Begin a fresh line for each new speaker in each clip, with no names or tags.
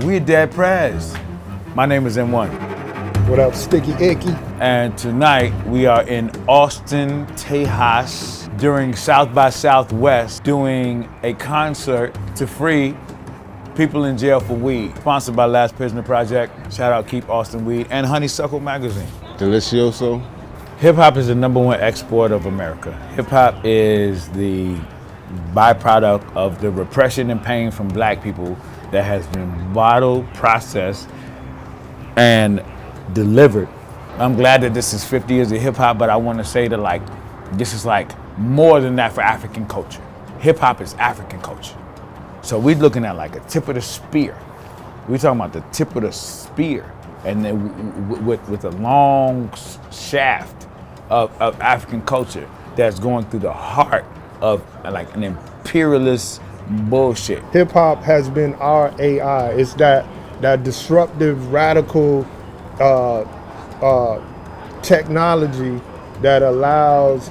We're Dead Prez. My name is M1.
What up, Sticky Icky?
And tonight we are in Austin, Texas during South by Southwest doing a concert to free people in jail for weed. Sponsored by Last Prisoner Project. Shout out Keep Austin Weed and Honeysuckle Magazine.
Delicioso.
Hip hop is the #1 export of America. Hip hop is the byproduct of the repression and pain from black people that has been bottled, processed, and delivered. I'm glad that this is 50 years of hip hop, but I want to say that this is more than that for African culture. Hip hop is African culture. So we're looking at like a tip of the spear. We're talking about the tip of the spear, and then with a long shaft of African culture that's going through the heart of like an imperialist bullshit.
Hip hop has been our AI. It's that disruptive, radical technology that allows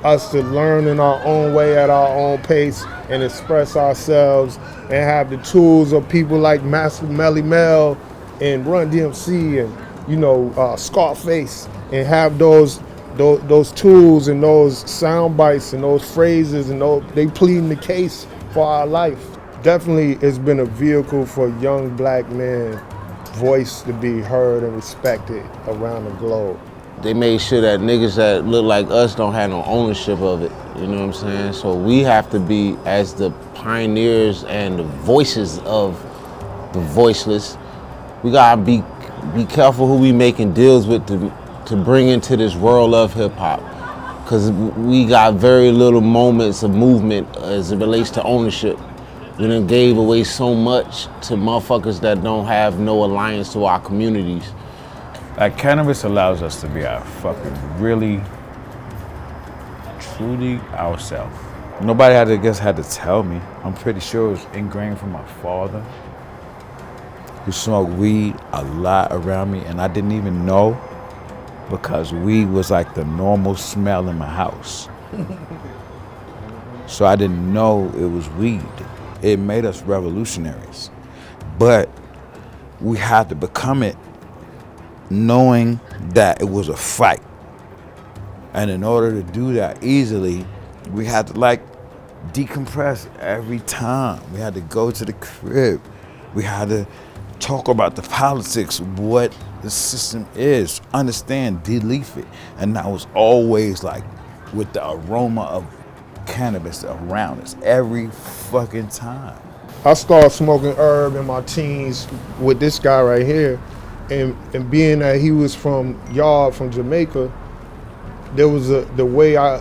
us to learn in our own way at our own pace and express ourselves and have the tools of people like Master Melly Mel and Run DMC and Scarface, and have those tools and those sound bites and those phrases and they pleading the case for our life. Definitely it's been a vehicle for young black men voice to be heard and respected around the globe.
They made sure that niggas that look like us don't have no ownership of it, you know what I'm saying? So we have to be, as the pioneers and the voices of the voiceless, we gotta be careful who we making deals with to bring into this world of hip hop. Cause we got very little moments of movement as it relates to ownership. We done gave away so much to motherfuckers that don't have no alliance to our communities.
Like, cannabis allows us to be our fucking really, truly ourselves. Nobody had to tell me. I'm pretty sure it was ingrained from my father, who smoked weed a lot around me, and I didn't even know, because weed was like the normal smell in my house. So I didn't know it was weed. It made us revolutionaries, but we had to become it knowing that it was a fight. And in order to do that easily, we had to decompress every time. We had to go to the crib. We had to talk about the politics, what the system is, understand, de-leaf it. And that was always with the aroma of cannabis around us every fucking time.
I started smoking herb in my teens with this guy right here, and being that he was from Jamaica, there was the way I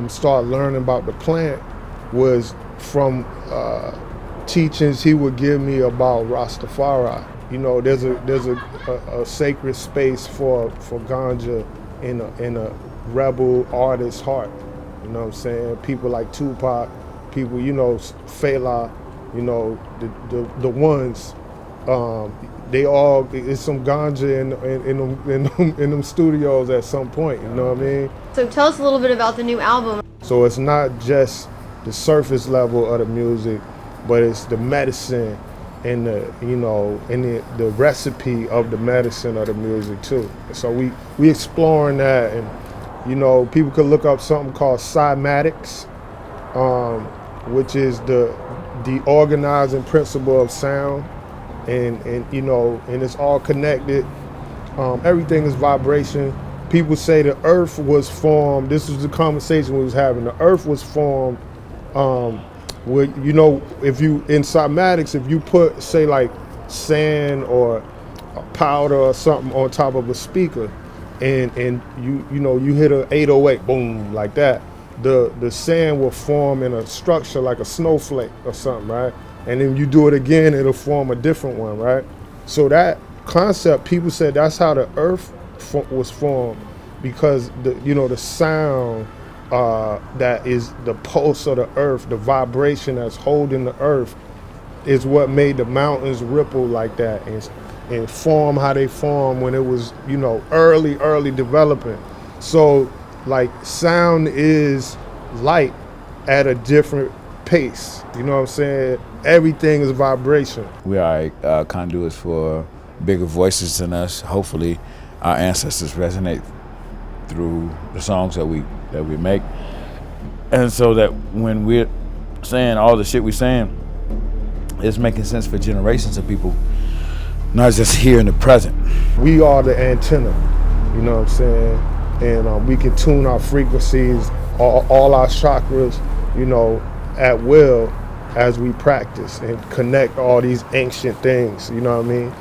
started learning about the plant was from teachings he would give me about Rastafari. You know, there's a sacred space for ganja in a rebel artist's heart. You know what I'm saying? People like Tupac, people, Fela, the ones, they all, it's some ganja in them studios at some point, you know what I mean?
So tell us a little bit about the new album.
So it's not just the surface level of the music, but it's the medicine and the recipe of the medicine of the music too. So we exploring that, and people could look up something called cymatics, which is the organizing principle of sound, and it's all connected. Everything is vibration. People say the earth was formed. This was the conversation we was having. The earth was formed. If you in cymatics, if you put say sand or a powder or something on top of a speaker, and you hit a 808, boom, like that, the sand will form in a structure like a snowflake or something, right? And then you do it again, it'll form a different one, right? So that concept, people said that's how the earth was formed, because the sound that is the pulse of the earth, the vibration that's holding the earth, is what made the mountains ripple like that and form how they form when it was early development. So sound is light at a different pace. You know what I'm saying? Everything is vibration.
We are conduits for bigger voices than us. Hopefully, our ancestors resonate through the songs that we make, and so that when we're saying all the shit we're saying, it's making sense for generations of people, not just here in the present.
We are the antenna. You know what I'm saying? And we can tune our frequencies, all our chakras, you know, at will as we practice and connect all these ancient things. You know what I mean?